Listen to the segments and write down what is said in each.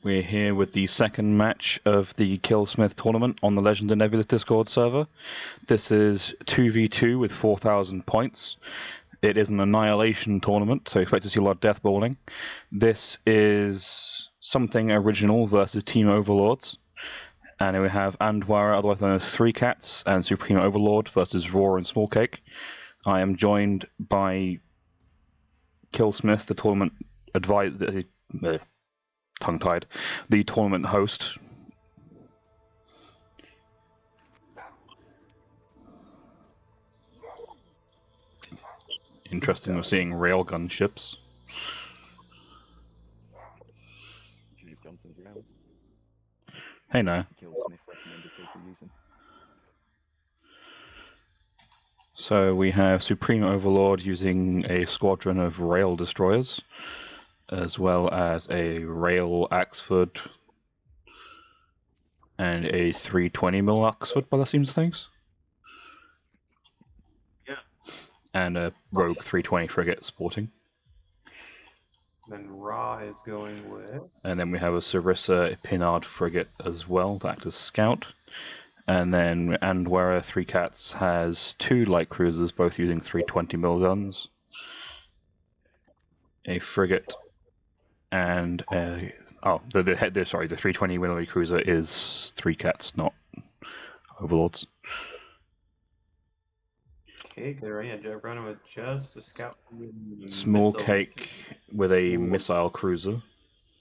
We're here with the second match of the Killsmith tournament on the Legend of Nebulous Discord server. This is 2v2 with 4,000 points. It is an annihilation tournament, so expect to see a lot of death bowling. This is something original versus Team Overlords. And we have Andwara, otherwise known as Three Cats, and Supreme Overlord versus Raw and Small Cake. I am joined by Killsmith, the tournament advisor, tongue-tied, the tournament host. Interesting, we're seeing railgun ships. Hey, no. So we have Supreme Overlord using a squadron of rail destroyers, as well as a rail Axford and a 320mm Axford by the seams of things. Yeah. And a rogue 320 frigate sporting. Then Ra is going with... And then we have a Sarissa Pinard frigate as well to act as scout. And then Andwara Three Cats has two light cruisers, both using 320mm guns, a frigate, and a... Oh, the 320mm cruiser is Three Cats, not Overlords. Okay, they're running with just a scout. Small Cake with a missile cruiser.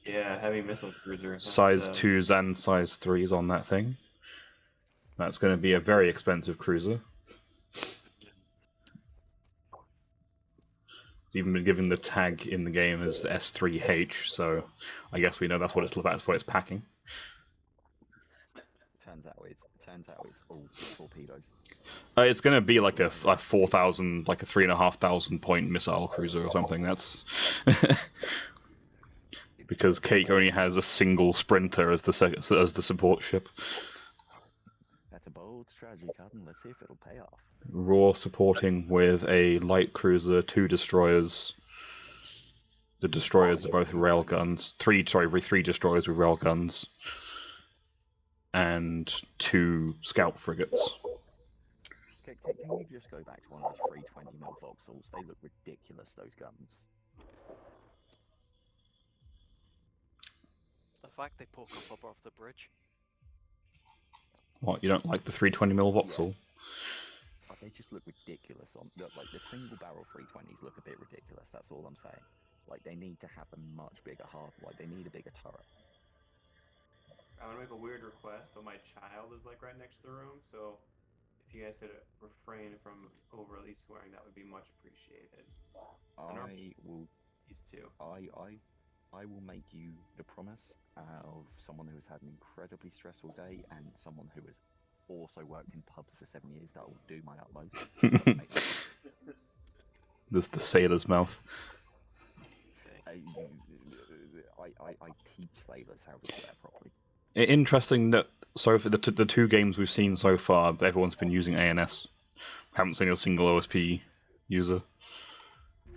Yeah, heavy missile cruiser. Size 2s and size 3s on that thing. That's going to be a very expensive cruiser. It's even been given the tag in the game as S3H, so I guess we know that's what it's packing. Turns out it's all torpedoes. It's going to be like a 4,000, like a 3,500 point missile cruiser or something. That's because Cake only has a single sprinter as the support ship. That's a bold strategy, Cotton. Let's see if it'll pay off. Raw supporting with a light cruiser, two destroyers. The destroyers are both railguns. Three destroyers with railguns. And two scout frigates. Can you just go back to one of those 320mm Vauxhalls? They look ridiculous, those guns. The fact they poke up above the bridge. What, you don't like the 320mm Vauxhall? But they just look ridiculous. Like, the single barrel 320s look a bit ridiculous, that's all I'm saying. Like, they need to have a much bigger they need a bigger turret. I want to make a weird request, but my child is like right next to the room, so if you guys could refrain from overly swearing, that would be much appreciated. I will. These two. I will make you the promise of someone who has had an incredibly stressful day and someone who has also worked in pubs for 7 years. That will do my utmost. This the sailor's mouth. I teach sailors how to swear properly. Interesting that so for the two games we've seen so far, everyone's been using ANS. Haven't seen a single OSP user.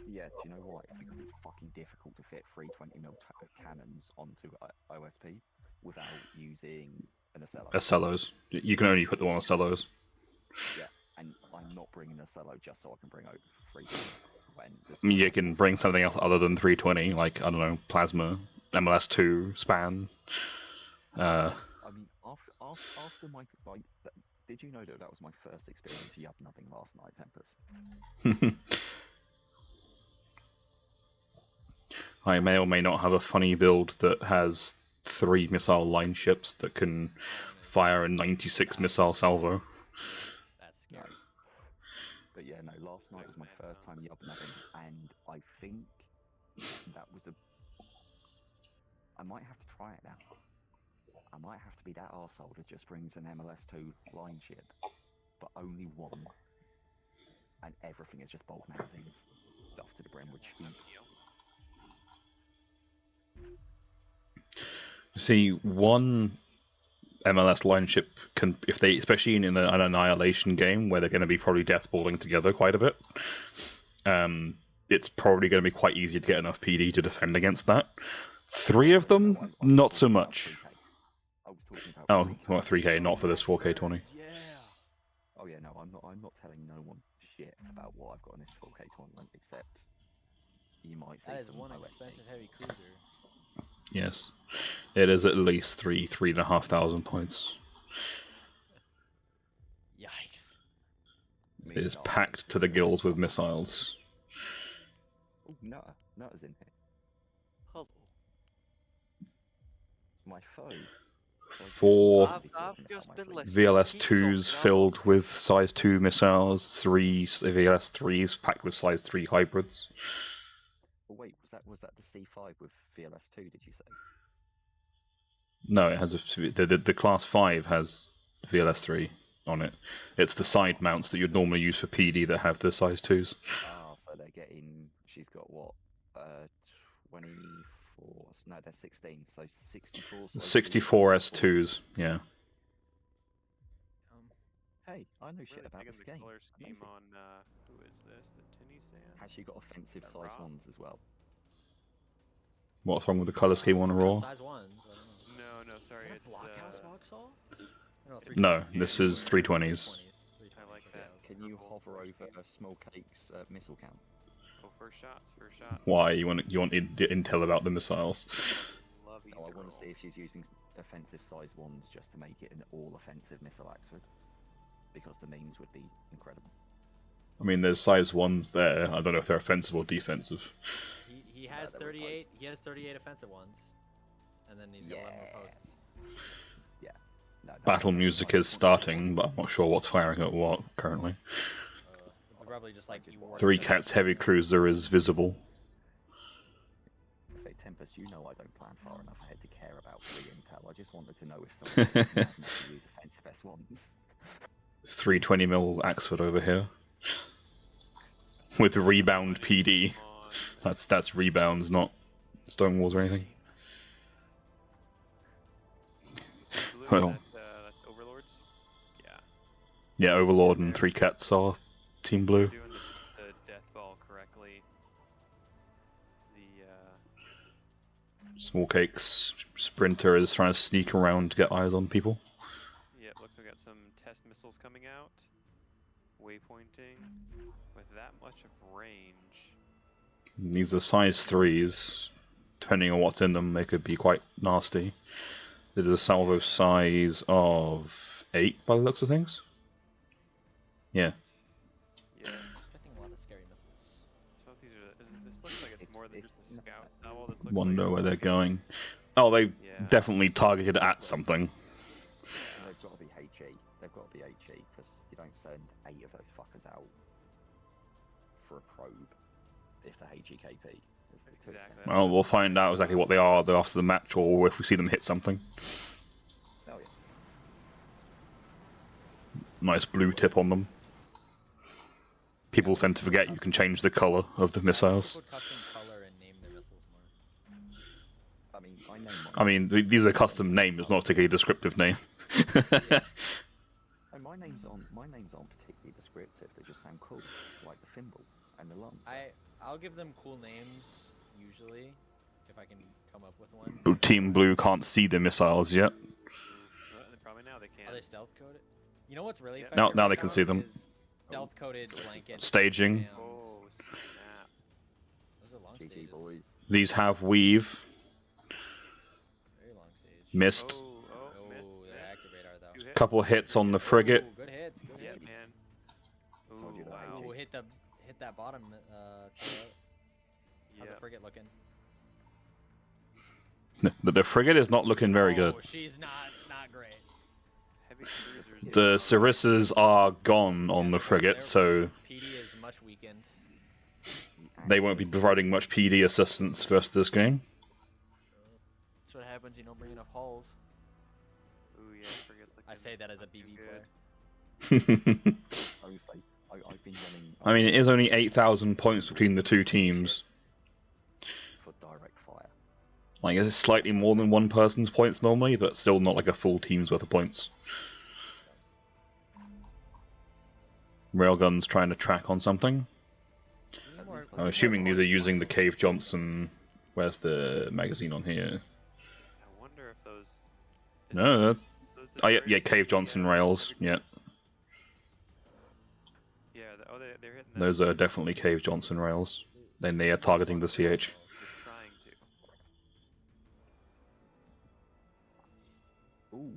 Yeah, do you know what? It's because it's fucking difficult to fit 320mm cannons onto OSP without using an Ocello. Ocellos. You can only put them on Ocellos. Yeah, and I'm not bringing an Ocello just so I can bring over 320. You can bring something else other than 320, like, I don't know, Plasma, MLS2, Span. I mean, after my did you know that was my first experience yub nubbing last night, Tempest? I may or may not have a funny build that has 3 missile line ships that can fire a 96 missile salvo. That's scary. But yeah, no, last night was my first time yub nubbing, and I think that was I might have to try it now. I might have to be that arsehole that just brings an MLS2 line ship, but only one, and everything is just bulk magazines stuffed to the brim, which See, one MLS line ship can, if they, especially in an annihilation game where they're going to be probably deathballing together quite a bit, it's probably going to be quite easy to get enough PD to defend against that. 3 of them, I was not so talking about much. 3K. I was talking about Oh, 3K. well, 3K, not for this 4K tourney. Yeah. Oh yeah, no, I'm not telling no one shit about what I've got in this 4K tournament, except you might see That is some one OSP. expensive heavy cruiser. Yes. It is at least 3,500 points. Yikes. Me It and is Dark packed Knight to the still gills got with missiles. Oh, Nutter's in here. Hello. My foe. So I guess 4 I should be I've talking about just my been fleet. listening. VLS2s filled with size 2 missiles, 3 VLS3s packed with size 3 hybrids. Oh, wait, was that the C5 with VLS2? Did you say? No, it has the class 5 has VLS3 on it. It's the side mounts that you'd normally use for PD that have the size 2s. Ah, so they're getting. She's got what? 24. No, they're 16. So 64. 64 S2s, yeah. Hey, I know Really shit about digging this the game. color scheme Amazing. on who is this? The Tinny Sand? Has she got offensive That size Rob? ones as well? What's wrong with the color scheme on Raw? Size ones. I don't know. No, sorry, Is that a it's blockhouse Vauxhall? No, it's No, 320s. this is 320s. 320s. I like Okay, that. I was Can like, you Purple hover color over scheme. Small Cake's missile count? Oh, first shots, first shots. Why you want intel about the missiles? Love Oh, I want to Etherol. see if she's using offensive size ones just to make it an all-offensive missile Axford, because the memes would be incredible. I mean, there's size 1s there. I don't know if they're offensive or defensive. He has they're in 38. post. He has 38 offensive ones, and then he's got 11 more posts. Yeah. No, Battle I music just is want to starting, but I'm not sure what's firing at what currently. They're probably just like just war want- 3 because Cats heavy cruiser is visible. say Tempest, you know I don't plan far enough ahead to care about free intel. I just wanted to know if someone was mad enough to use offensive S1s. 320mm Axford over here. With rebound PD. That's rebounds, not Stonewalls or anything. Blue, Well, that's Overlords? Yeah. yeah, Overlord and They're 3 Cats are Team Blue. doing the death ball correctly. The Small Cakes Sprinter is trying to sneak around to get eyes on people. yeah, it looks like we got some test missiles coming out. Waypointing with that much of range. These are size 3s. Depending on what's in them, they could be quite nasty. This is a salvo size of 8 by the looks of things. Yeah. Yeah. expecting a lot of scary missiles. So these are. This looks like it's more than just a scout. Now all this looks Wonder like where it's they're going. Oh, they Yeah. definitely targeted at something. Yeah. They've got to be HE. They've got to be HE, because you don't send 8 of those fuckers out for a probe if the HEKP is the Exactly. expensive. Well, we'll find out exactly what they are after the match, or if we see them hit something. Oh yeah. Nice blue tip on them. People tend to forget you can change the color of the missiles. People custom color and name their missiles more. I mean, I name mine. I mean, these are custom names, it's not a particularly descriptive name. Oh, my names aren't particularly descriptive. They just sound cool, like the thimble and the lance. I'll give them cool names usually, if I can come up with one. But Team Blue can't see the missiles yet. Probably now they can. Are they stealth coded? You know what's really Yep. effective Now right they can now see them. is stealth coded blanket Staging. bands. Oh snap! Those are long GG stages. boys. These have weave, Very long stage. missed. Oh, missed. They're active radar though. 2 hits. Couple hits on the Ooh, frigate. Ooh, good hits. Good Yeah, hits. man. Told you Ooh, that wow. Ooh, hit that bottom turret. How's the Yep. frigate looking? The frigate is not looking very good. Oh, she's not great. Heavy cruisers. The Sarissas are gone on Yeah, the frigate, so PD is much weakened. they won't be providing much PD assistance for us this game. That's what happens, you don't bring enough hulls. Ooh, yeah, frigates looking I say that as a not too BB good. player. I would say I've been running. I mean, it is only 8,000 points between the two teams. For direct fire. Like, it's slightly more than one person's points normally, but still not like a full team's worth of points. Railgun's trying to track on something. I'm assuming these are using the Cave Johnson Where's the magazine on here? I wonder if those. No, Those oh yeah, destroyers Cave the, Johnson rails. Yeah, Yeah. They're hitting that. those are definitely Cave Johnson rails. Then they are targeting the CH. They're trying to. Ooh.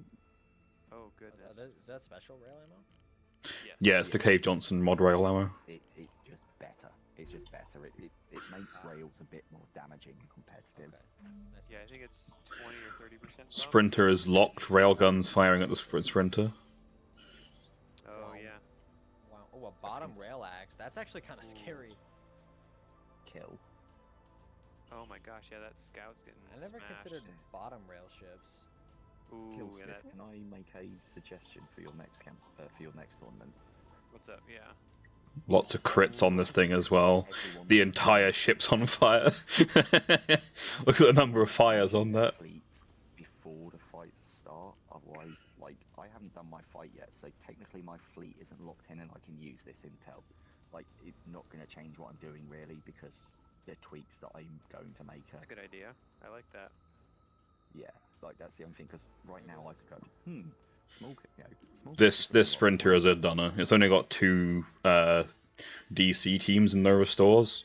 Oh goodness. Is that special rail ammo? Yes. Yeah, it's the Cave Johnson mod rail ammo. It's just better. It's just better. It makes rails a bit more damaging and competitive. Okay. Nice. Yeah, I think it's 20 or 30%. Sprinter is locked. Railguns firing at the Sprinter. Oh yeah. Wow. Oh, a bottom rail axe. That's actually kind of scary. Kill. Oh my gosh, yeah, that scout's getting I never smashed. considered bottom rail ships. Ooh, Killsmith, yeah, that. can I make a suggestion for your next for your next tournament? What's up? Yeah. Lots of crits on this thing as well. Everyone The entire ship's on fire. Look at the number of fires on that. fleet before the fights start. Otherwise, like, I haven't done my fight yet, so technically my fleet isn't locked in and I can use this intel. Like, it's not going to change what I'm doing really because the tweaks that I'm going to make That's a good idea. I like that. yeah, like that's the only thing because right now I could go small. This Sprinter is a dunner. It's only got 2 DC teams and no restores,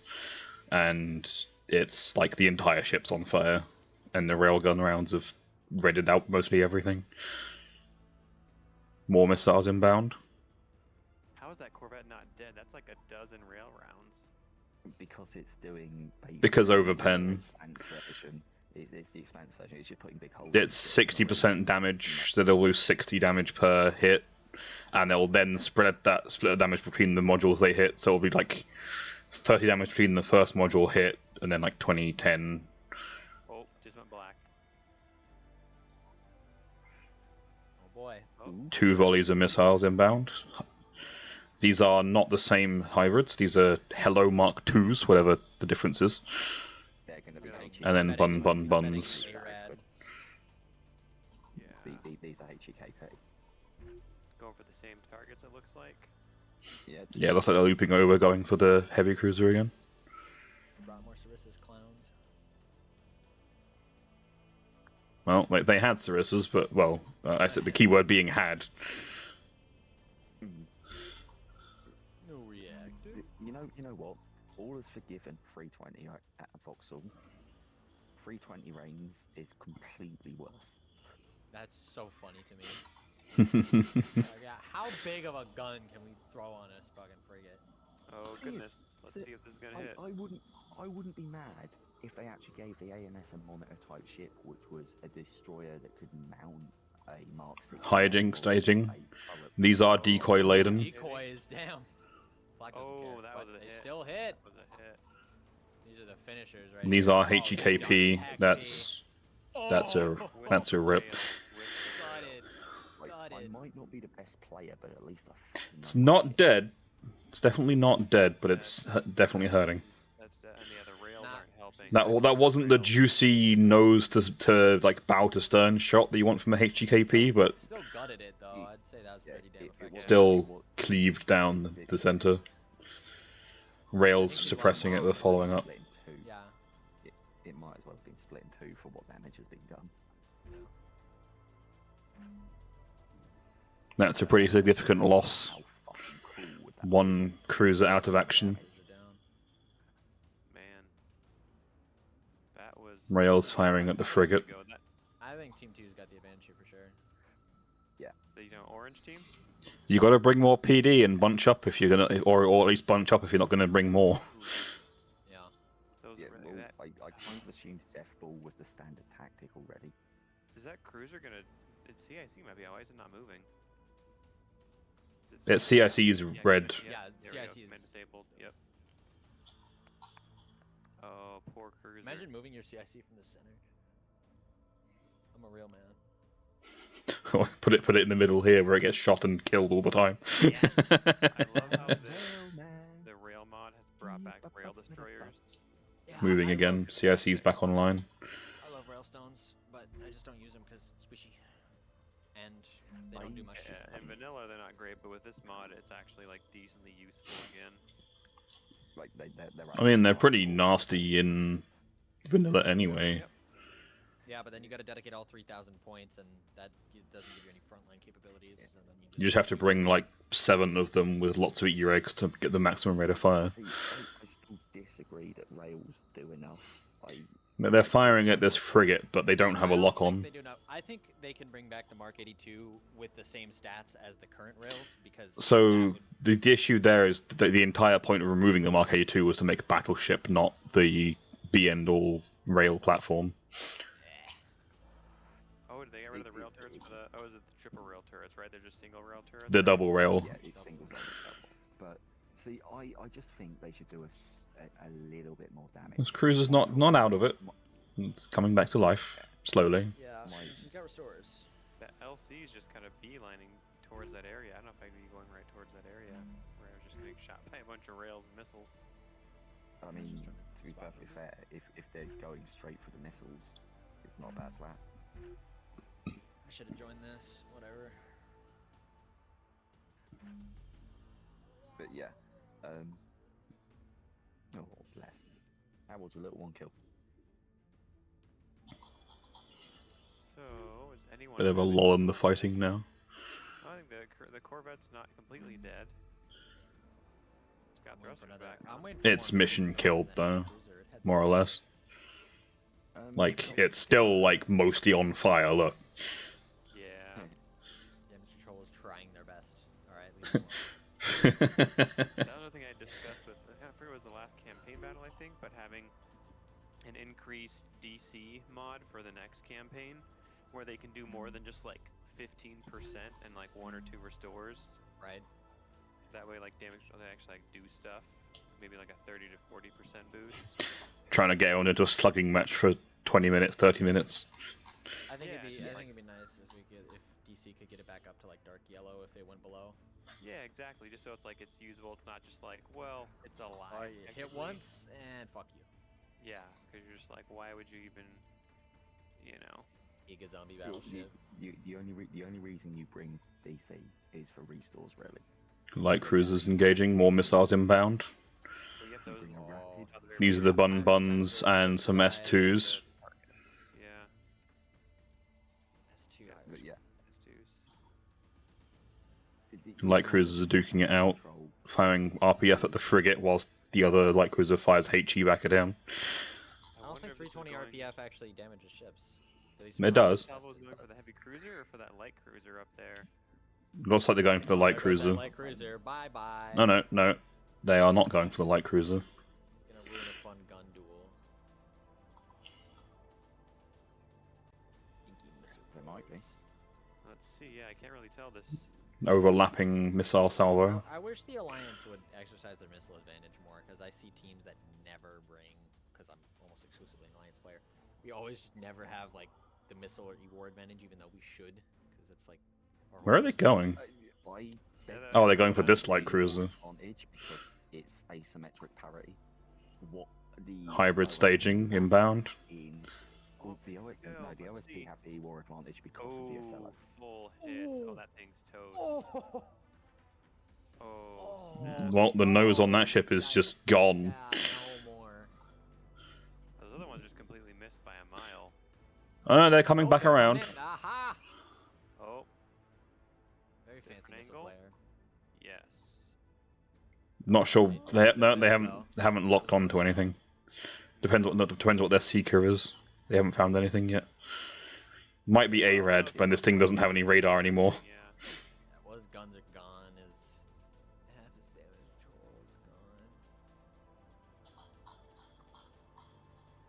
and it's like the entire ship's on fire, and the railgun rounds have redded out mostly everything. More missiles inbound. How is that Corvette not dead? That's like a dozen rail rounds. Because it's doing Because overpen. It's the expanse version. It's just putting big holes. It's 60% damage, so they'll lose 60 damage per hit, and they'll then split the damage between the modules they hit. So it'll be like 30 damage between the first module hit, and then like 20, 10. Oh, just went black. Oh boy. Oh. 2 volleys of missiles inbound. These are not the same hybrids. These are Hello Mark IIs, whatever the difference is. They're going to be And then buns. Yeah. These are HEKP. Going for the same targets, it looks like. Yeah, Yeah, it looks like they're looping over, going for the heavy cruiser again. Brought more Sarissa's clowns. Well, like, they had Sarissas, but, well, I said the keyword being had. No reactor. You know what? All is forgiven. 320 at Vauxhall. 320 Reigns is completely worse. That's so funny to me. Yeah, how big of a gun can we throw on this fucking frigate? Oh goodness. Let's see if this is gonna hit. I wouldn't be mad if they actually gave the ANS a monitor type ship, which was a destroyer that could mount a Mark 6. Hijink, staging. These are decoy laden. Decoys, damn. Flak doesn't Oh, care, that but was a they hit. still hit. That was a hit. These are the finishers right These here. are Oh, HEKP. heck That's a rip. I might not be the best player, but at least It's not dead. It's definitely not dead, but it's definitely hurting. That's and yeah, the rails aren't helping. That wasn't the juicy nose to like bow to stern shot that you want from the HEKP, but Still gutted it though. I'd say that was pretty damn effective. still cleaved down the center. Rails suppressing it with following up. Yeah. It might as well have been split in 2 for what damage has been done. That's a pretty significant loss. How fucking cool would that 1 cruiser out of action. Man. That was Rails firing at the frigate. I think Team 2's got the advantage here for sure. The orange team? You got to bring more PD and bunch up if you're gonna, or at least bunch up if you're not gonna bring more. Yeah. Those Yeah, are really well, that. I kind of assumed Death Ball was the standard tactic already. Is that cruiser gonna? It's CIC might be. Why is it not moving? It's CIC's red. Yeah, there we go. CIC is- Command disabled. Yep. Oh, poor cruiser. Imagine moving your CIC from the center. I'm a real man. Put it in the middle here where it gets shot and killed all the time. Yes. I love how the rail mod has brought back rail destroyers. Yeah, Moving I again. love- CIC's back online. I love railstones, but I just don't use them because squishy. And they don't do much. Yeah, in vanilla they're not great, but with this mod it's actually like decently useful again. Like they're I mean, they're pretty nasty in vanilla anyway. Yep. Yeah, but then you got to dedicate all 3,000 points, and that doesn't give you any frontline capabilities. And then You just have to bring like 7 of them with lots of Easter eggs to get the maximum rate of fire. See, I still disagree that rails do enough. They're firing at this frigate, but they don't have a lock on. They do not. I think they can bring back the Mark 82 with the same stats as the current rails because. So the issue there is that the entire point of removing the Mark 82 was to make Battleship, not the be-end-all rail platform. Oh, did they get rid of the rail turrets for the? Oh, is it the triple rail turrets? Right, they're just single rail turrets. The double rail. Yeah, it's single rail. But see, I just think they should do a little bit more damage. This cruiser's not out of it. It's coming back to life slowly. Yeah, she's got restores. The LC is just kind of beelining towards that area. I don't know if I'd be going right towards that area where I was just getting shot by a bunch of rails and missiles. I mean, to be perfectly fair, if they're going straight for the missiles, it's not that flat. I should have joined this. Whatever. But yeah, oh bless. That was a little one kill. So, is anyone? Bit of a lull in the fighting now. I think the Corvette's not completely dead. It's got thrusters back. It's mission killed though, more or less. Like it's still like mostly on fire. Look. Yeah. Damage Control is trying their best. All right. Another thing I discussed with, I forget it was the last campaign battle, I think, but having an increased DC mod for the next campaign, where they can do more than just like 15% and like 1 or 2 restores. Right. That way, like damage, they actually like do stuff. Maybe like a 30 to 40% boost. Trying to get on into a slugging match for 20 minutes, 30 minutes. I think it'd be nice if DC could get it back up to like dark yellow if it went below. Yeah, exactly. Just so it's like it's usable. It's not just like, well, it's alive. You hit once and fuck you. Yeah, because you're just like, why would you even, you know? Giga zombie battleship. The only reason you bring DC is for restores, really. Light cruisers engaging, more missiles inbound. So you get those. These are the buns and some S2s. Yeah. S2. But yeah. S2s. Light cruisers are duking it out, firing RPF at the frigate whilst the other light cruiser fires HE back at him. I don't think 320 RPF actually damages ships. It does. Salvo's going for the heavy cruiser or for that light cruiser up there? Looks like they're going for the light cruiser. Light cruiser, bye bye. No. They are not going for the light cruiser. Gonna ruin a fun gun duel. There might be. Let's see, yeah, I can't really tell this. Overlapping missile salvo. I wish the Alliance would exercise their missile advantage more, because I see teams that never bring, because I'm almost exclusively an Alliance player, we always just never have like the missile or EWAR advantage, even though we should, because it's like... Where are they going? Oh, they're going for this light cruiser. On Edge because it's asymmetric parity. What the hybrid staging inbound. The OSP have the EWAR advantage because of the SLO. Full hits. Oh, that thing's toast. Oh. Well, the nose on that ship is just gone. Yeah, no more. Those other ones just completely missed by a mile. Oh no, they're coming back around. Aha! Oh. Very fancy missile player. Yes. Not sure. They haven't locked onto anything. Depends what their seeker is. They haven't found anything yet. Might be A-Red, but this thing doesn't have any radar anymore. Yeah. What his guns are gone, his half his damage control is gone.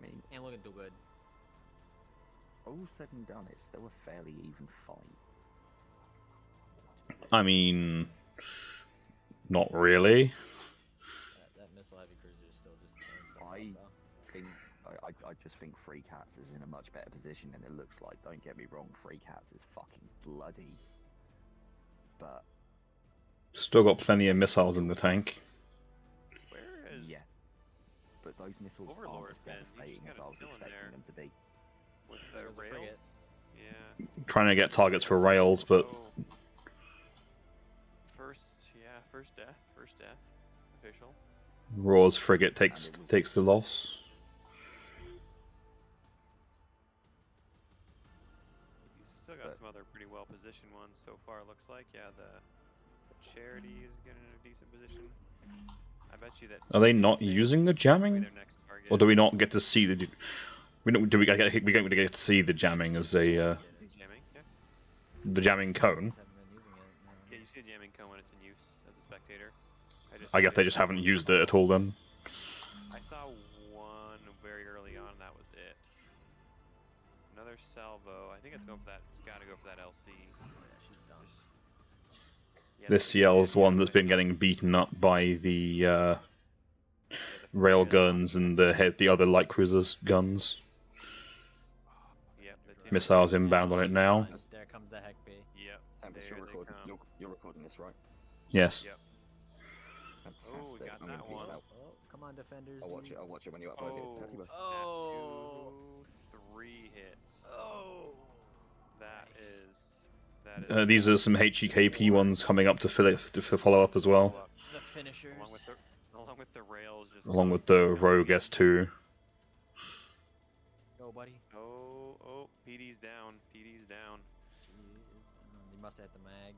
I mean, Ain't looking too good. All said and done, it's still a fairly even fight. I mean, not really. That missile heavy cruiser is still just tearing stuff up, though. I just think Free Cats is in a much better position than it looks like. Don't get me wrong, Free Cats is fucking bloody. But... Still got plenty of missiles in the tank. Where is... Yeah. But those missiles Overlord, aren't as man. You devastating just as got I a was villain expecting there. them to be. With There the was a rails? frigate. Yeah. Trying to get targets for rails, but Oh. First death. Official. Raw's frigate takes the loss. Still got some other pretty well positioned ones so far. Looks like, yeah, the Charity is getting in a decent position. I bet you that. Are they not Insane using the is probably jamming? their next target. Or do we not get to see the... We don't really get to see the jamming as a... Jamming, yeah. the jamming cone. Haven't been using it, no. Yeah, you see the jamming cone when it's in use as a spectator. I guess they just haven't used it at all then. I saw one very early on. That was it. Another salvo. I think it's going for that. It's got to go for that LC. Oh yeah, she's done. Yeah, This yell's one that's been getting beaten up by the rail guns and the other light cruisers guns. Yep, Missiles inbound on it now. There comes the Heck B. Yep. Tempest, There they come. you're recording this, right? Yes. Yep. Fantastic. Oh, we got I'm that gonna peace one. out. Oh, come on, defenders. I'll watch dude. it. I'll watch it when you upload it. Tell you what. Oh. 3 hits. Oh. That Nice. is. That is. These are some HEKP ones coming up to follow up as well. The finishers. Along with the rails, just. Along with the Rogue S2. Go, buddy. Oh, PD's down. PD's down. She is down. They must have hit the mag.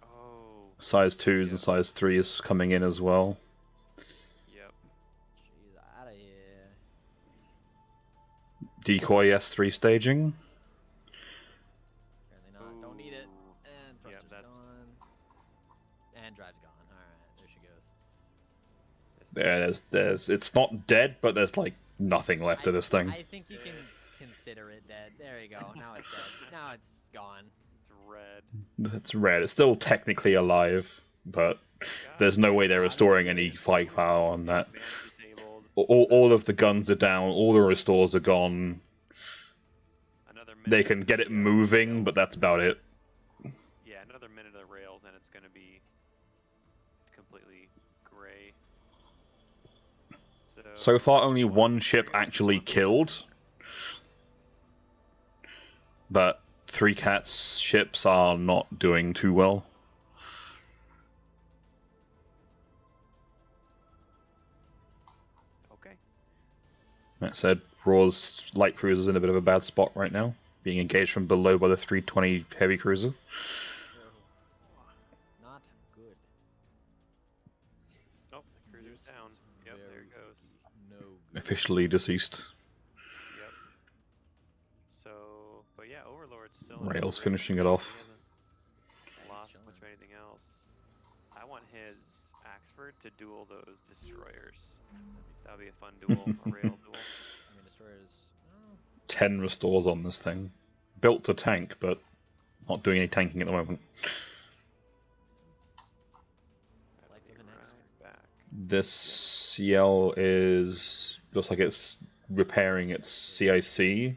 Oh. Size 2s and size 3s coming in as well. Yep. She's out of here. Decoy S3 staging. Apparently not. Don't need it. Ooh. And Yep, thruster's that's- gone. And drive's gone. Alright, there she goes. There's it's not dead, but there's like nothing left of this thing. I think you can consider it dead. There you go. Now it's dead. Now it's gone. It's red. It's red. It's still technically alive, but there's no way they're restoring any firepower on that. Man's disabled. All of the guns are down. All the restores are gone. Another minute. They can get it moving, but that's about it. Yeah, another minute of rails and it's gonna be completely gray. So far, only one ship actually killed, but 3 Cats ships are not doing too well. Okay. That said, Raw's light cruiser's in a bit of a bad spot right now, being engaged from below by the 320 heavy cruiser. Not good. Oh, the cruiser's down. Yep, there it goes. No good. Officially deceased. Yep. So, but yeah, Overlord's still. Rails in finishing it he off. hasn't lost much of anything else. I want his Axford to duel those destroyers. That'd be a fun duel, a rail duel. I mean, destroyers. Oh, 10 restores on this thing. Built to tank, but not doing any tanking at the moment. life of an Axford. Back. This CL looks like it's repairing its CIC.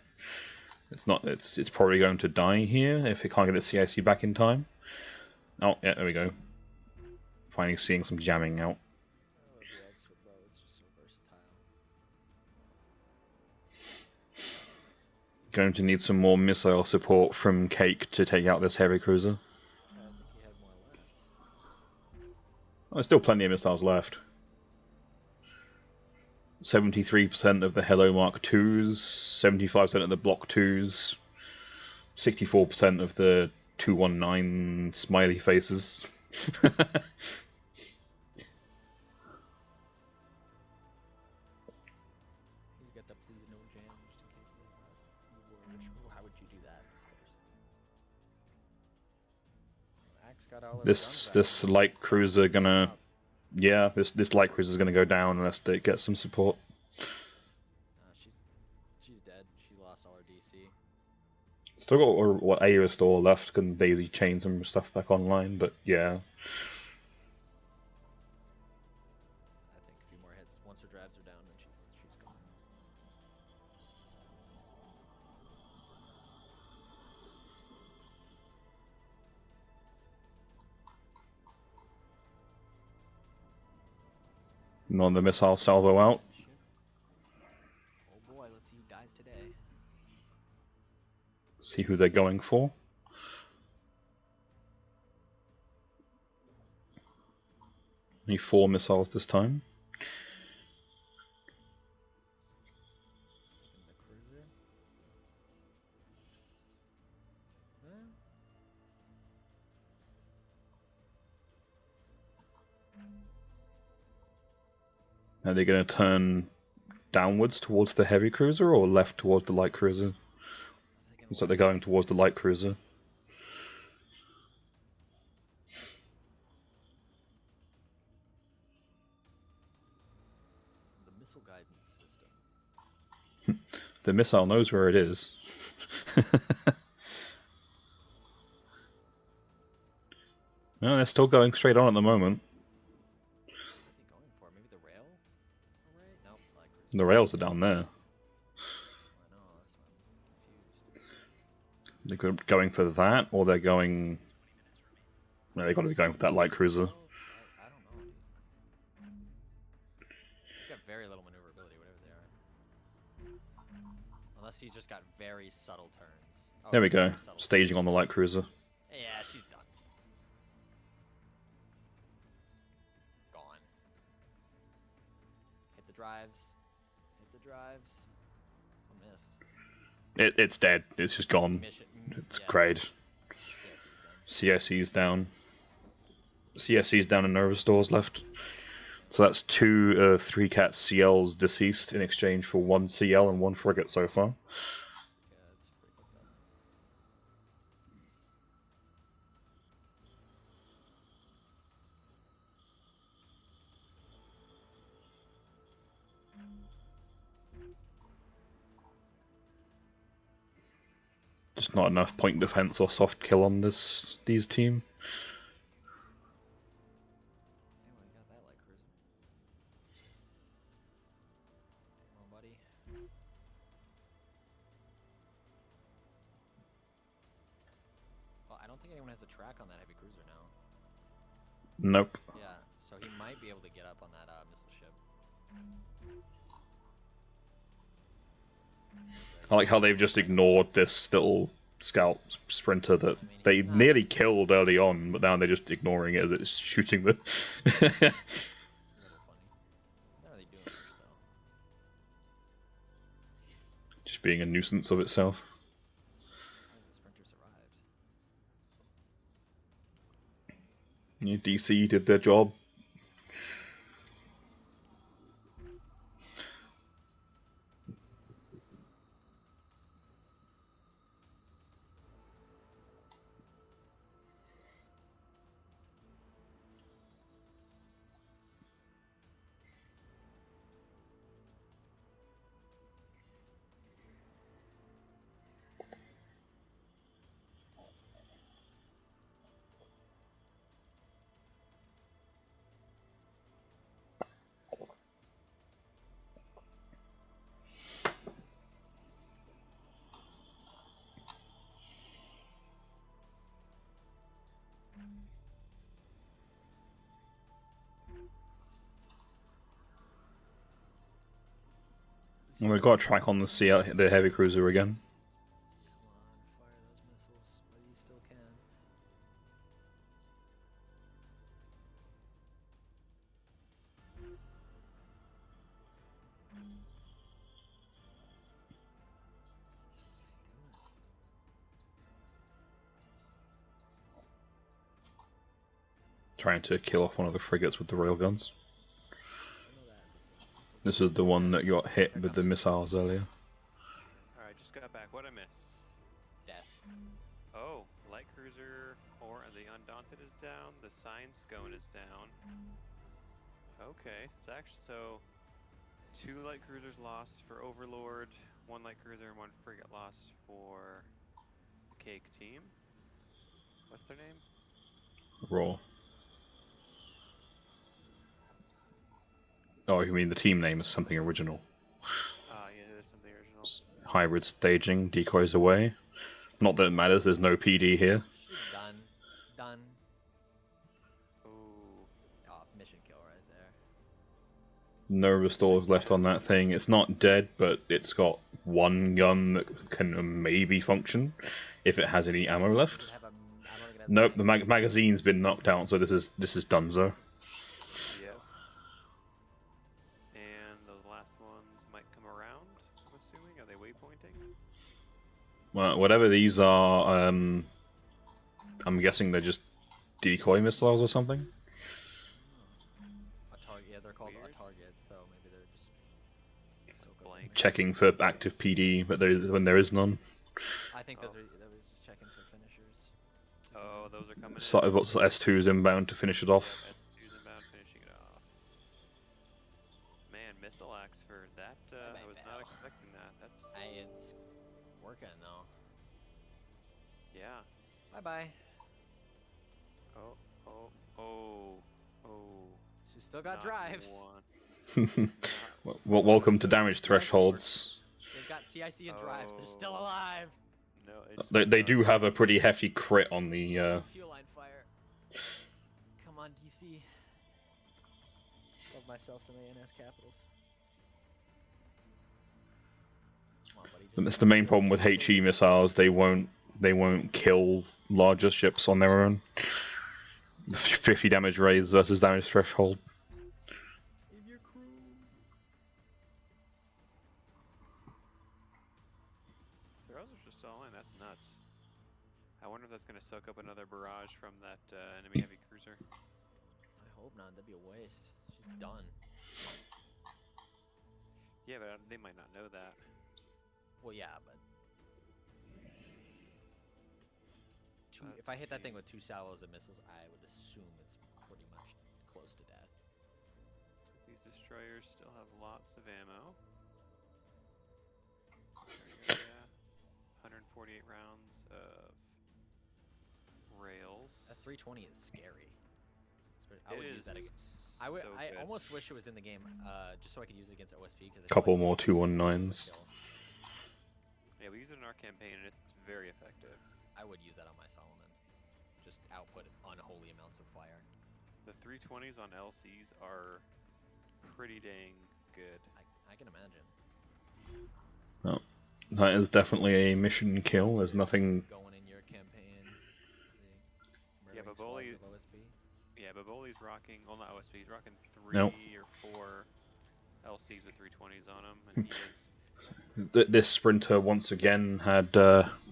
It's not. It's probably going to die here if it can't get its CIC back in time. Oh yeah, there we go. Finally seeing some jamming out. I love the Axford, bro. It's just so versatile. Going to need some more missile support from Cake to take out this heavy cruiser. I think he had more left. Oh, there's still plenty of missiles left. 73% of the Hello Mark 2s, 75% of the Block 2s, 64% of the 219 smiley faces. He's got the please no jam just in case they How would you do that? Of course. Axe got all of his guns This back. light cruiser gonna, yeah, this light cruiser's gonna go down unless they get some support. She's dead. She lost all her DC. Still got a restore left, can daisy chain some stuff back online, but yeah. I think a few more hits. Once her drives are down, then she's gone. On the missile salvo out. Oh boy, let's see who dies today. See who they're going for. Only 4 missiles this time. Then the cruiser. Are they going to turn downwards towards the heavy cruiser or left towards the light cruiser? Looks like they're going towards the light cruiser. The missile guidance system. The missile knows where it is. No, they're still going straight on at the moment. What are they going for? Maybe the rail? Alright? Nope, light cruiser. The rails are down there. I know, that's why I'm confused. They're going for that, or they're going... No, they've got to be going for that light cruiser. I don't know, dude. He's got very little maneuverability, whatever they are. Unless he's just got very subtle turns. Oh, There we go. very subtle Staging turns. on the light cruiser. Yeah, she's done. Gone. Hit the drives. Hit the drives. I missed. It's dead. It's just gone. Mission. It's Yeah, great. CSE's down. CSE's down and Nova Stores left. So that's 2 3 Cat CLs deceased in exchange for 1 CL and 1 frigate so far. Yeah, it's pretty fucked up. Just not enough point defense or soft kill on these team. Hey, well, you got that light cruiser. Come on, buddy. Well, I don't think anyone has a track on that heavy cruiser now. Nope. Yeah, so he might be able to get up on that missile ship. I like how they've just ignored this little scout sprinter that I mean, they he's not- nearly killed early on, but now they're just ignoring it as it's shooting the... A little funny. He's not really doing much though. just being a nuisance of itself. Why has the sprinter survived? Yeah, DC did their job. And we've got a track on the CL, the heavy cruiser again. Come on, fire those missiles while you still can. Trying to kill off one of the frigates with the railguns. I know that. This is the one that got hit with the missiles earlier. Alright, just got back. What'd I miss? Death. Oh, light cruiser or the Undaunted is down. The Sign Scone is down. Okay, it's actually so 2 light cruisers lost for Overlord, 1 light cruiser and 1 frigate lost for Cake Team. What's their name? Raw. Oh, you mean the team name is something original? Yeah, it is something original. Hybrid staging, decoys away. Not that it matters, there's no PD here. She's done. Done. Ooh. Oh, mission kill right there. No restores left on that thing. It's not dead, but it's got 1 gun that can maybe function if it has any ammo left. Does it have a, I don't think it has Nope, a the magazine's been knocked out, so this is Dunzo. Yep. And those last ones might come around, I'm assuming. Are they waypointing? Well, whatever these are, I'm guessing they're just decoy missiles or something. A target. Yeah, they're called Weird. a target, so maybe checking for active PD, but when there is none. I think Oh. that was just checking for finishers. Oh, those are coming So in. what's S2's inbound to finish it off. Yep, S2's inbound, finishing it off. Man, missile axe for that. Bye-bye, I was not pal. expecting that. That's It's working though. yeah. Bye bye. Oh, oh, oh, oh. She still got Not drives. one. Not Well, welcome to one. damage thresholds. They've got CIC and drives. They're still Oh. alive. No, it's They do have a pretty hefty crit on the. Fuel line fire. Come on, DC. Love myself some ANS capitals. Come on, buddy. That's the main problem with HE missiles. They won't kill larger ships on their own. 50 damage raise versus damage threshold. Save your crew. Throws are just all in. That's nuts. I wonder if that's going to soak up another barrage from that enemy heavy cruiser. I hope not. That'd be a waste. She's done. Yeah, but they might not know that. Well, yeah, but if I hit that thing with 2 salvos of missiles, I would assume it's pretty much close to death. These destroyers still have lots of ammo. Area, 148 rounds of rails. That 320 is scary. I It would is use that again. so I good. almost wish it was in the game, just so I could use it against OSP. Because Couple more 219s. Yeah, we use it in our campaign, and it's very effective. I would use that on my Solomon. Just output unholy amounts of fire. The 320s on LCs are pretty dang good. I can imagine. Oh, that is definitely a mission kill. There's nothing. Going in your campaign. Yeah, but Boli. Of OSP. Yeah, but Boli's rocking. Well, not OSP. He's rocking 3 Nope. or 4 LCs with 320s on him, and he is. This sprinter once again had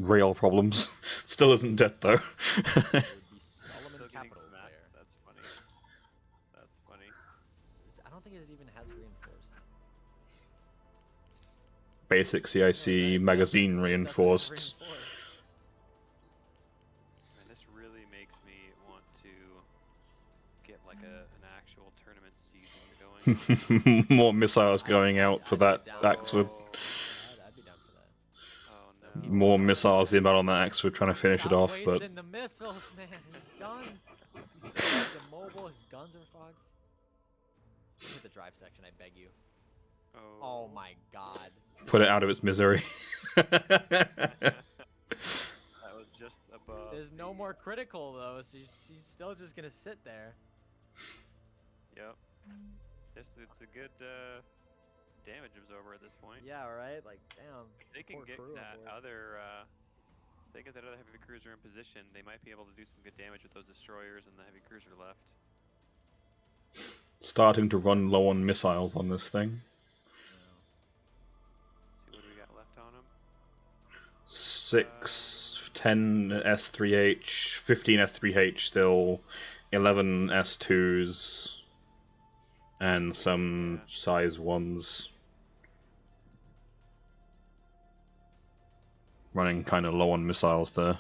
rail problems. Still isn't dead though. It would be Solomon Still getting Capital smacked. player. That's funny. That's funny. I don't think it even has reinforced. Basic CIC magazine reinforced. And this really makes me want to get like an actual tournament season going. More missiles going out for that Axford. I'd be down for that. Oh no. More missiles inbound on that Axford trying to finish it off, but wasting the missiles, man. He's done. He's immobile. His guns are fogged. Hit the drive section, I beg you. Oh my god. put it out of its misery. That was just above. There's no more critical though, so she's still just gonna sit there. Yep. It's a good damage absorber at this point. Yeah, right. Like, damn. If they can poor get crew on that board. other they get that other heavy cruiser in position, they might be able to do some good damage with those destroyers and the heavy cruiser left. Starting to run low on missiles on this thing. Let's see what do we got left on him. 6, 10 S3H, 15 S3H still, 11 S2s, and some size 1s. Running kind of low on missiles there. Who's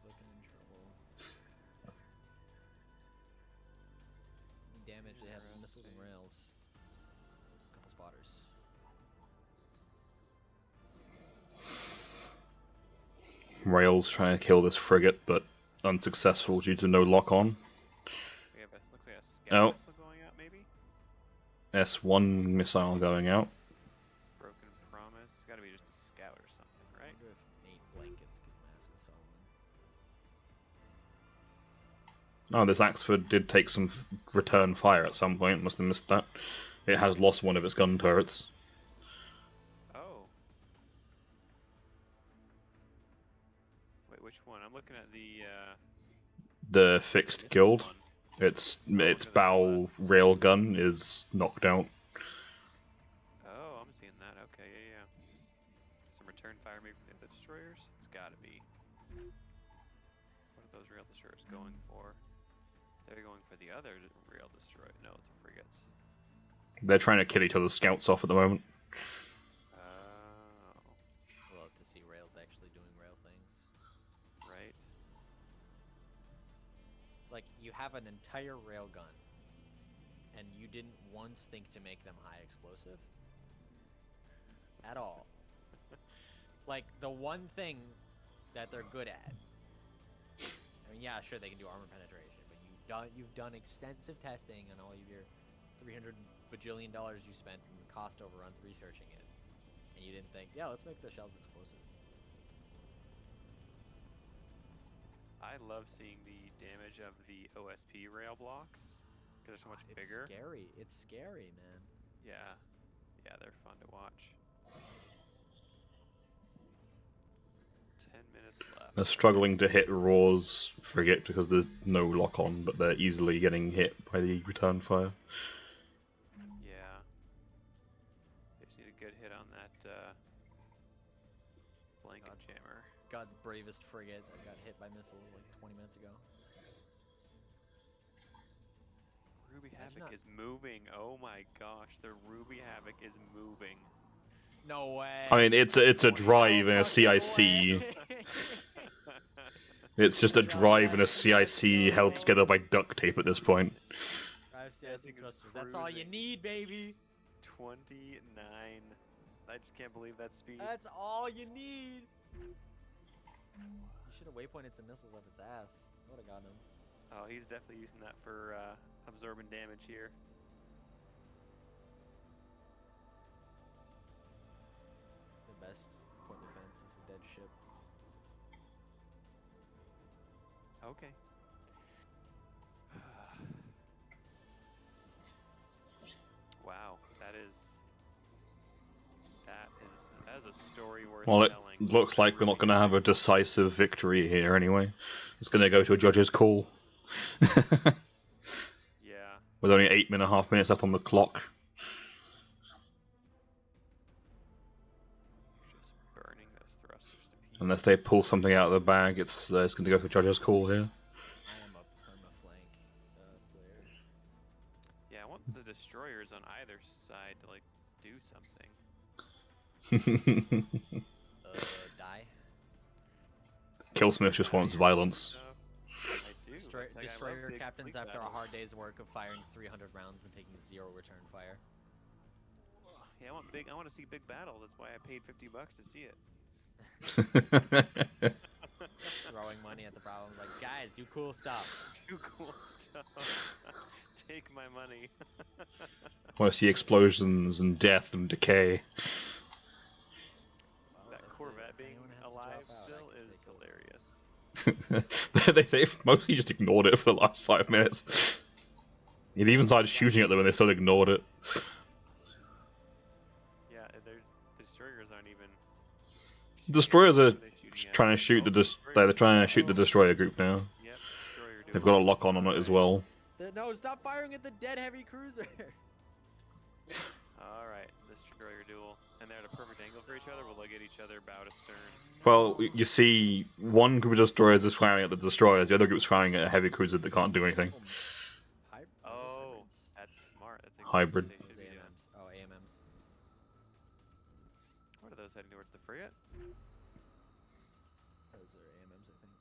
looking in trouble? Damage, they have some missiles and rails. A couple spotters. Rails trying to kill this frigate, but unsuccessful due to no lock-on. We have looks like a scout missile going out, maybe? S1 missile going out. Broken Promise. It's gotta be just a scout or something, I right? wonder if 8 blankets could mask a Solomon. Oh, this Axford did take some return fire at some point. Must have missed that. It has lost one of its gun turrets. Oh. Wait, which one? I'm looking at The fixed guild. one. Its look at this bow left. rail gun is knocked out. Oh, I'm seeing that. Okay, yeah. Some return fire maybe from the other destroyers? It's gotta be. What are those rail destroyers going for? They're going for the other rail destroyer. No, it's a frigates. They're trying to kill each other's scouts off at the moment. Oh, Love to see rails actually doing rail things. right. It's like you have an entire rail gun, and you didn't once think to make them high explosive at all. Like the one thing that they're good at. I mean, yeah, sure they can do armor penetration, but you've done extensive testing on all of your $300 bajillion you spent in cost overruns researching it, and you didn't think, yeah, let's make the shells explosive. I love seeing the damage of the OSP rail blocks because they're so much bigger. It's scary. It's scary, man. Yeah, yeah, they're fun to watch. 10 minutes left. They're struggling to hit Raw's frigate because there's no lock on, but they're easily getting hit by the return fire. Yeah. They just need a good hit on that blanket jammer. God's bravest frigate that got hit by missiles like 20 minutes ago. Ruby Imagine Havoc not- is moving. Oh my gosh, the Ruby Havoc is moving. No way. I mean, it's a drive No and a fucking CIC. way. It's just a Drive drive and a that. CIC held No. together by duct tape at this point. Drive That CIC thing is thrusters. That's all you cruising. need, baby. 29. I just can't believe that speed. That's all you need. You should have waypointed some missiles up its ass. I would have gotten him. Oh, he's definitely using that for absorbing damage here. The best point defense is a dead ship. Okay. Wow, that is a story worth Well, it telling. looks like we're not going to have a decisive victory here anyway. It's going to go to a judge's call. Yeah. With only 8.5 minutes left on the clock. Just burning those thrusters to pieces. Unless they pull something out of the bag, it's going to go to a judge's call here. I am a perma-flank player. Yeah, I want the destroyers on either side to like do something. Die. Killsmith just wants violence. I do. Destroyer Like, I love big captains fleet after a battles. hard day's work of firing 300 rounds and taking 0 return fire. Yeah, I want to see big battles. That's why I paid $50 to see it. Throwing money at the problems like, guys, do cool stuff. Do cool stuff. Take my money. Want to see explosions and death and decay. Well, That if Corvette if being anyone has to alive drop out, I still can is take over. hilarious. They've mostly just ignored it for the last 5 minutes. It even started shooting at them and they still ignored it. Yeah, the destroyers aren't even. Destroyers are What they shooting just at? trying to shoot Oh, they're trying to shoot the Uh-oh. destroyer group now. Yep, destroyer They've duel. got a lock on it as well. No, stop firing at the dead heavy cruiser! Alright, destroyer duel. And they're at a perfect angle for each other. Will they get each other bow to stern? Well, you see, one group of destroyers is firing at the destroyers, the other group's firing at a heavy cruiser that can't do anything. Oh, that's smart. That's exactly Hybrid. what they should be doing. AMMs. Oh, AMMs. What are those heading towards the frigate? Those are AMMs, I think.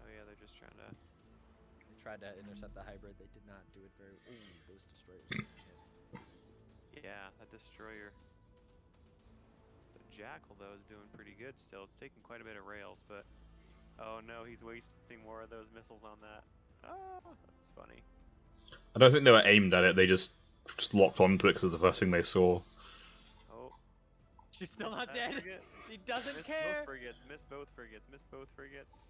Oh yeah, they're just trying to. They tried to intercept the hybrid. They did not do it very. Ooh, those destroyers. Hits. Yeah, that destroyer. The Jackal though is doing pretty good still. It's taking quite a bit of rails, but oh no, he's wasting more of those missiles on that. Oh, that's funny. I don't think they were aimed at it, they just locked onto it because it's the first thing they saw. Oh, She's still Miss not that dead. frigate. He doesn't Miss care. both frigates. Miss both frigates. Miss both frigates.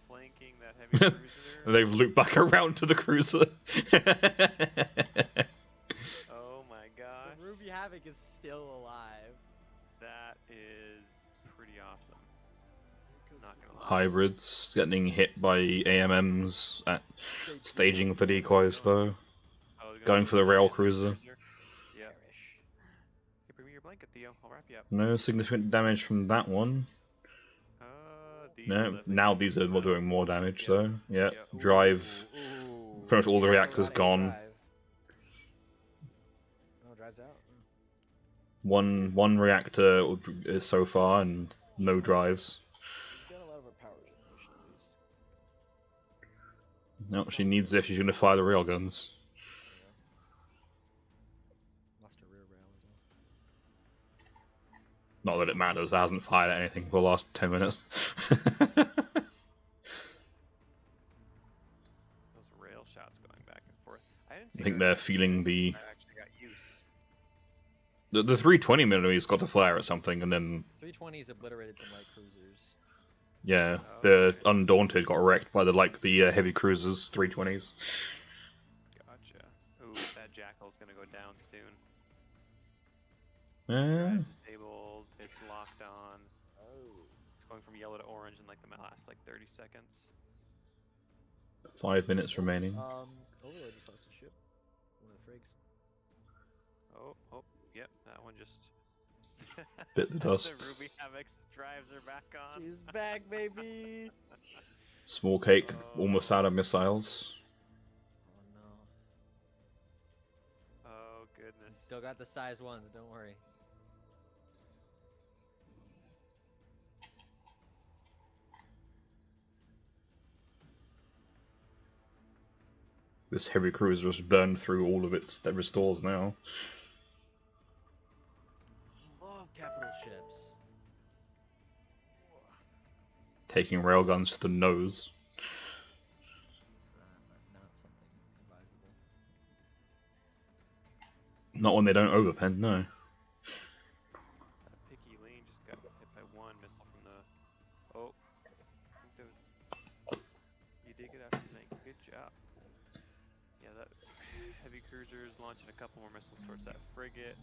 Flanking that heavy cruiser. They've looped back around to the cruiser. Oh my gosh. The Ruby Havoc is still alive. That is pretty awesome. Not gonna lie. Hybrids getting hit by AMMs at staging for decoys though. Oh, they're Going do for the a rail second cruiser. Yep. Perish. Hey, bring me your blanket, Theo. I'll wrap you up. No significant damage from that one. These No, are the now things these that are come out. doing more damage Yep. though. Yeah, Yep. drive. Ooh. Pretty much all the Yeah, reactors so gone. drive. One reactor is so far and no drives. We've got a lot of our power generation at least. No, she needs this. She's going to fire the railguns. There we go. Lost her rear rail as well. Not that it matters. It hasn't fired at anything for the last 10 minutes. Those rail shots going back and forth. I didn't see I think her they're actually feeling get- the... I actually got use. The 320 millimeters got to fire at something, and then 320s obliterated some light cruisers. yeah, Oh, the okay. Undaunted got wrecked by the heavy cruisers 320s. Gotcha. Ooh, that Jackal's gonna go down soon. Yeah. Drive disabled. It's locked on. Oh. It's going from yellow to orange in like the last like 30 seconds. 5 minutes remaining. Overlord just lost his ship. One of the frigs. Oh, yep, that one just. Bit the dust. The Ruby Havoc's drives are back on. She's back, baby! Small Cake Oh. almost out of missiles. Oh no. Oh goodness. Still got the size ones, don't worry. This heavy cruiser has burned through all of its restores now. Love capital ships. Taking railguns to the nose. Not something advisable. Not when they don't overpen, no. That picky lane just got hit by one missile from the. Oh, I think that was. You did get after the tank. Good job. Yeah, that heavy cruiser is launching a couple more missiles towards that frigate.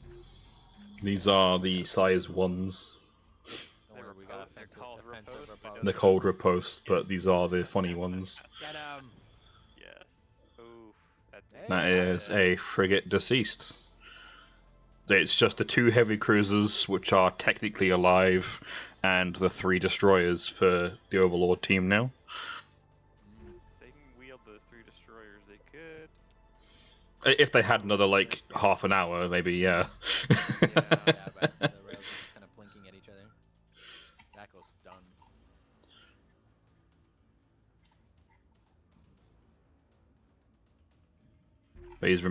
These are the size ones. Don't worry, we got They're offensive, called defensive riposte, but riposte. They're called riposte, but these are the funny ones. Get him! Yes. Oof. Hey, That got is it. a frigate deceased. It's just the 2 heavy cruisers, which are technically alive, and the 3 destroyers for the Overlord team now. If they can wield those 3 destroyers, they could. If they had another, like, half an hour, maybe, yeah. Yeah, but the rails are just kind of blinking at each other. Jackal's done. But he's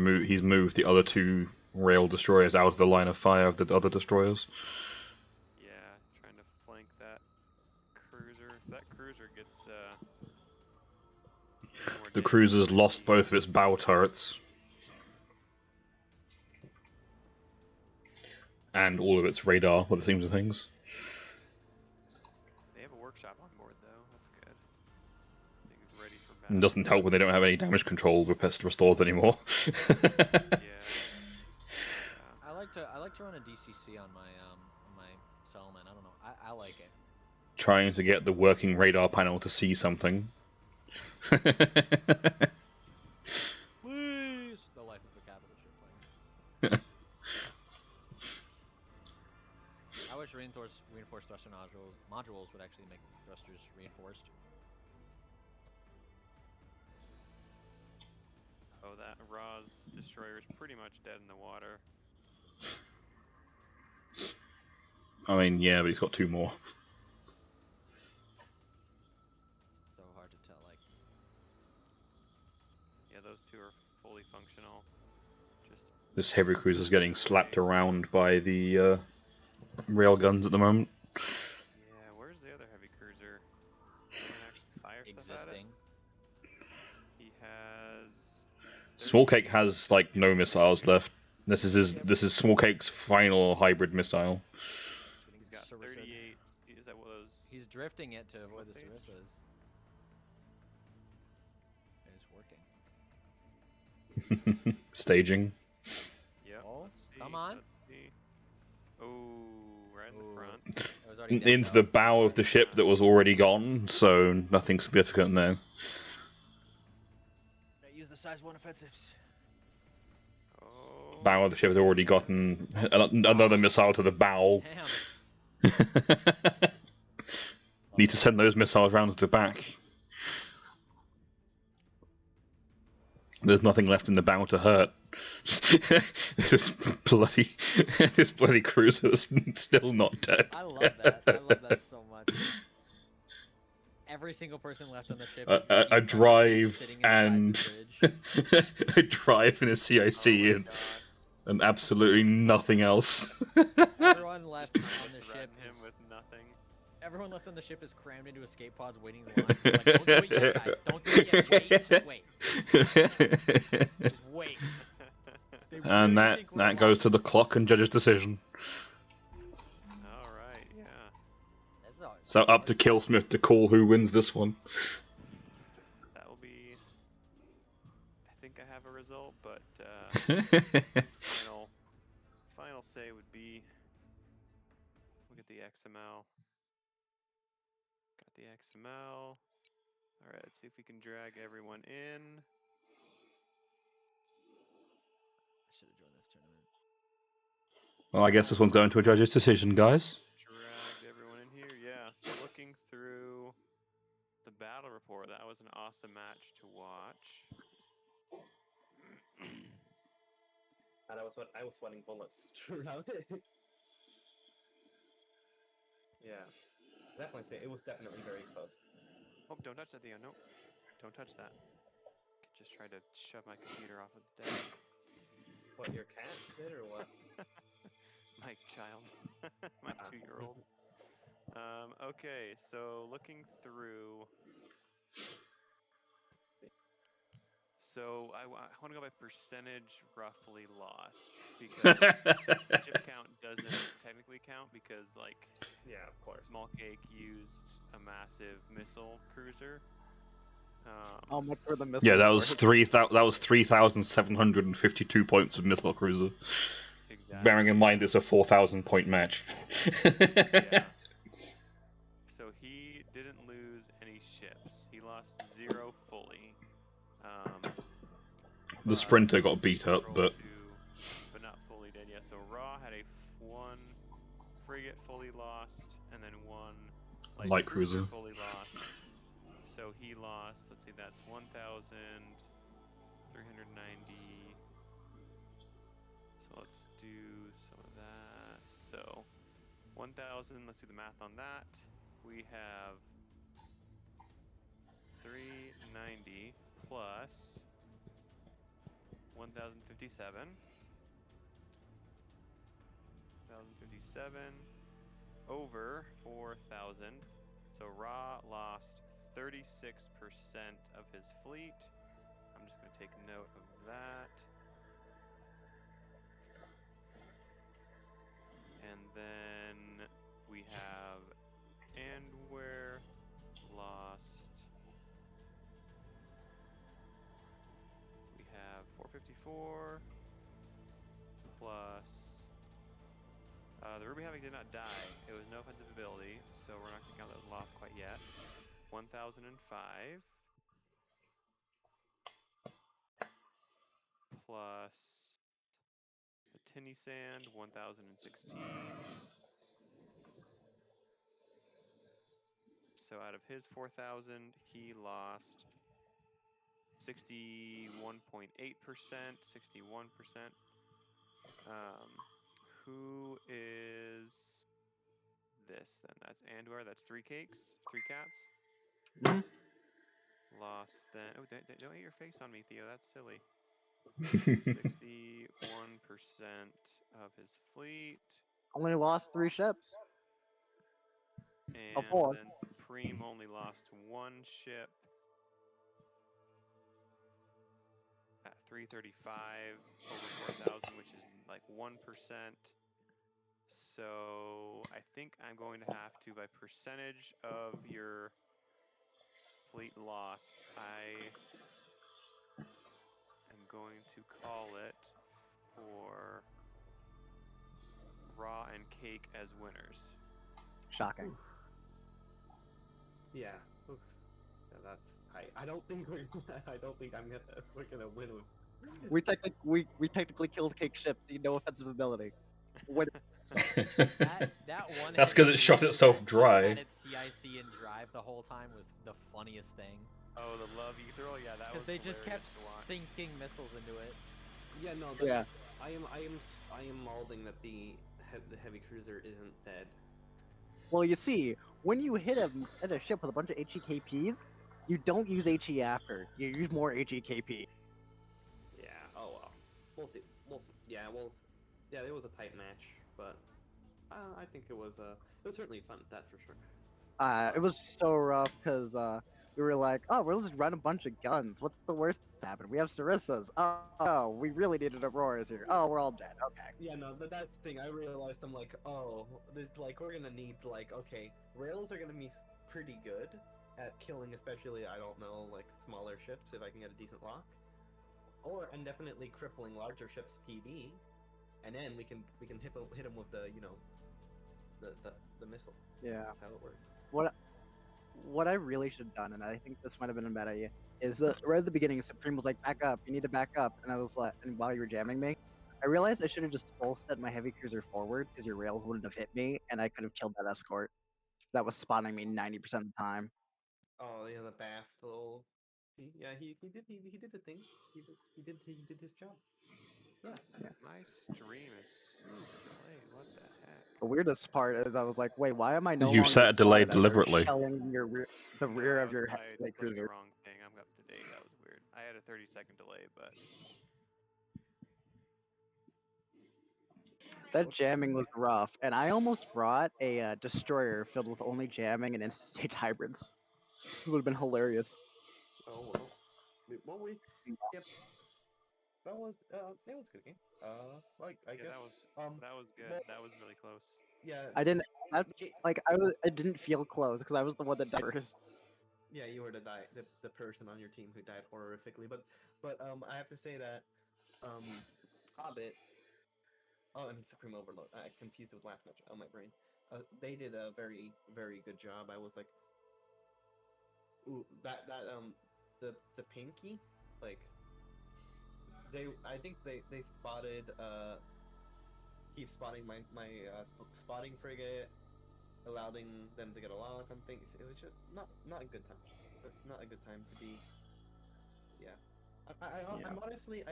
moved the other 2 rail destroyers out of the line of fire of the other destroyers. Yeah, trying to flank that cruiser. If that cruiser gets more The damage, cruiser's it'd lost be- both of its bow turrets. And all of its radar, by the seems of things. They have a workshop on board though. That's good. I think it's ready for battle. It doesn't help when they don't have any damage control restores anymore. Yeah. I like to run a DCC on my Solomon. I don't know. I like it. Trying to get the working radar panel to see something. Please, the life of a capital ship player. I wish reinforced thruster modules would actually make thrusters reinforced. Oh, that Ra's destroyer is pretty much dead in the water. I mean, yeah, but he's got 2 more. So hard to tell. Like, Yeah, those 2 are fully functional. Just This heavy cruiser's getting slapped around by the railguns at the moment. yeah. Where's the other heavy cruiser? Can actually fire stuff at it? existing. He has. Small Cake has like no missiles left. This is Small Cake's final hybrid missile. He's got 38. Is that what those? He's drifting it to avoid the Okay. Sarissas. It's working. Staging. Yep. Oh, Let's see. come on. Let's see. Oh, right in the Ooh. front. It was already dead, Into though. the bow of the ship that was already gone, so nothing significant there. They use the size 1 offensives. Oh. Bow of the ship had already gotten another missile to the bow. Damn. Need to send those missiles round to the back. There's nothing left in the barrel to hurt. this bloody, this bloody cruiser is still not dead. I love that. I love that so much. Every single person left on the ship is A eating crunchy drive sitting inside and the fridge. a drive and a CIC Oh my and, god. and absolutely nothing else. Everyone left They on the ship threaten him is with nothing. everyone left on the ship is crammed into escape pods waiting to launch. They're like, don't do it yet, guys. Don't do it yet. Wait, just wait. Just wait. They And really that think we're goes to the alive. clock and judge's decision. Alright, yeah. That's all. So up to Killsmith to call who wins this one. That will be... I think I have a result, but final say would be... We'll get the XML. Got the XML. Alright, let's see if we can drag everyone in. I should have joined this tournament. Well, I guess this one's going to a judge's decision, guys. Dragged everyone in here, yeah. So looking through the battle report, that was an awesome match to watch. And I was sweating bullets throughout it. Yeah, definitely. It was definitely very close. Oh, don't touch that, Theo. No, don't touch that. Just try to shove my computer off of the desk. What, your cat did or what? My child, my 2-year-old. Okay, so looking through. So I want to go by percentage roughly lost because ship count doesn't technically count because like Yeah, of course. Small Cake used a massive missile cruiser. How much for the missile? Yeah, that was 3,752 points of missile cruiser. Exactly. Bearing in mind it's a 4,000 point match. Yeah. So he didn't lose any ships. He lost 0 fully. The Sprinter got beat up, but but not fully dead. Yeah. So Raw had one frigate fully lost, and then one light cruiser fully lost. So he lost. Let's see, that's 1,390. So let's do some of that. So 1,000. Let's do the math on that. We have 390 plus 1,057. 1,057 over 4,000. So Ra lost 36% of his fleet. I'm just going to take note of that. And then we have Andware lost. We have 454 plus. The Ruby Havoc did not die. It was no offensive ability, so we're not going to count that as lost quite yet. 1,005 plus the Tinny Sand, 1,016. So out of his 4,000, he lost 61.8%, 61%. Who is this then? That's Andwar. That's 3 cakes, 3 cats. Mhm. Lost then. Oh, don't hit your face on me, Theo. That's silly. 61% of his fleet. Only lost 3 ships. And four. then Preem only lost 1 ship at 335 over 4,000, which is like 1%. So I think I'm going to have to, by percentage of your fleet lost, I am going to call it for Raw and Cake as winners. Shocking. Yeah. Oof. Yeah, that's. I don't think we're. I don't think we're gonna win with. We technically killed Cake ships. No offensive ability. Wait, That one. That's because it shot itself that just dry. had its CIC and drive the whole time was the funniest thing. Oh, the love ethereal, yeah, that was Because they just kept hilarious to watch. sinking missiles into it. Yeah, no, Yeah. I am mauling that the heavy cruiser isn't dead. Well, you see, when you hit a ship with a bunch of HEKPs, you don't use HE after. You use more HEKP. Yeah. Oh well. We'll see. Yeah. Yeah. It was a tight match, but I think it was certainly fun. That's for sure. It was so rough because we were like, oh, we'll just run a bunch of guns. What's the worst that happened? We have Sarissas. Oh, we really needed Auroras here. Oh, we're all dead. Okay. Yeah, no, that's the thing. I realized I'm like, oh, there's like we're gonna need like okay, rails are gonna be pretty good at killing, especially I don't know like smaller ships if I can get a decent lock, and definitely crippling larger ships PD, and then we can hit them with the the missile. Yeah. That's how it works. What I really should have done, and I think this might have been a bad idea, is that right at the beginning, Supreme was like, "Back up! You need to back up," and I was like, and while you were jamming me, I realized I should have just full set my heavy cruiser forward because your rails wouldn't have hit me, and I could have killed that escort. That was spawning me 90% of the time. Oh yeah, the Bath little. He did the thing. He did his job. Yeah. My stream is super delayed. What the heck? The weirdest part is I was like, "Wait, why am I no You longer set a delay spotted as I was deliberately. shelling the rear No, of your I heavy clicked the cruiser?" wrong thing. I'm up to date. That was weird. I had a 30-second delay, but That jamming was rough, and I almost brought a destroyer filled with only jamming and instant hybrids. It would have been hilarious. Oh well. Yep. That was it was a good game. Like I yeah, guess that was good. well, That was really close. yeah. I didn't. That's It, like I didn't feel close because I was the one that died first. yeah, you were the person on your team who died horrifically, but I have to say that Hobbit. Oh, I mean Supreme Overlord. I confused it with last match. Oh my brain. They did a very good job. I was like, ooh, the pinky, like I think they spotted keep spotting my spotting frigate, allowing them to get a lock on things. It was just not a good time. It's not a good time to be. Yeah, I'm honestly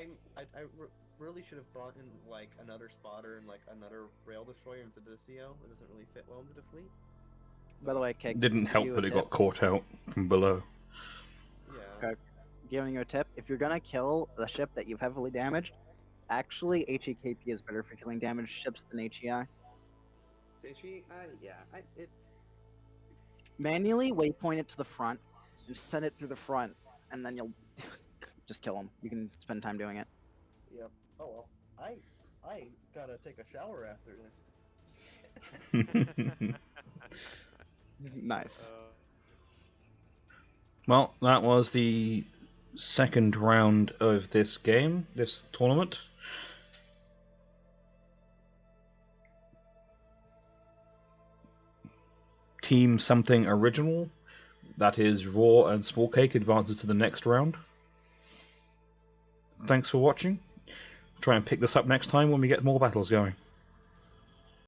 really should have brought in like another spotter and like another rail destroyer instead of the CO. It doesn't really fit well into the fleet. By the way, Kick, Didn't give help you a that it tip. got caught out from below. Yeah. Okay. Giving you a tip: if you're gonna kill the ship that you've heavily damaged, actually HEKP is better for killing damaged ships than HEI. Yeah, it's Manually waypoint it to the front and send it through the front, and then you'll just kill them. You can spend time doing it. yep. Oh well, I gotta take a shower after this. Nice. Well, that was the second round of this game, this tournament. Team Something Original, that is Raw and Small Cake, advances to the next round. Thanks for watching. Try and pick this up next time when we get more battles going.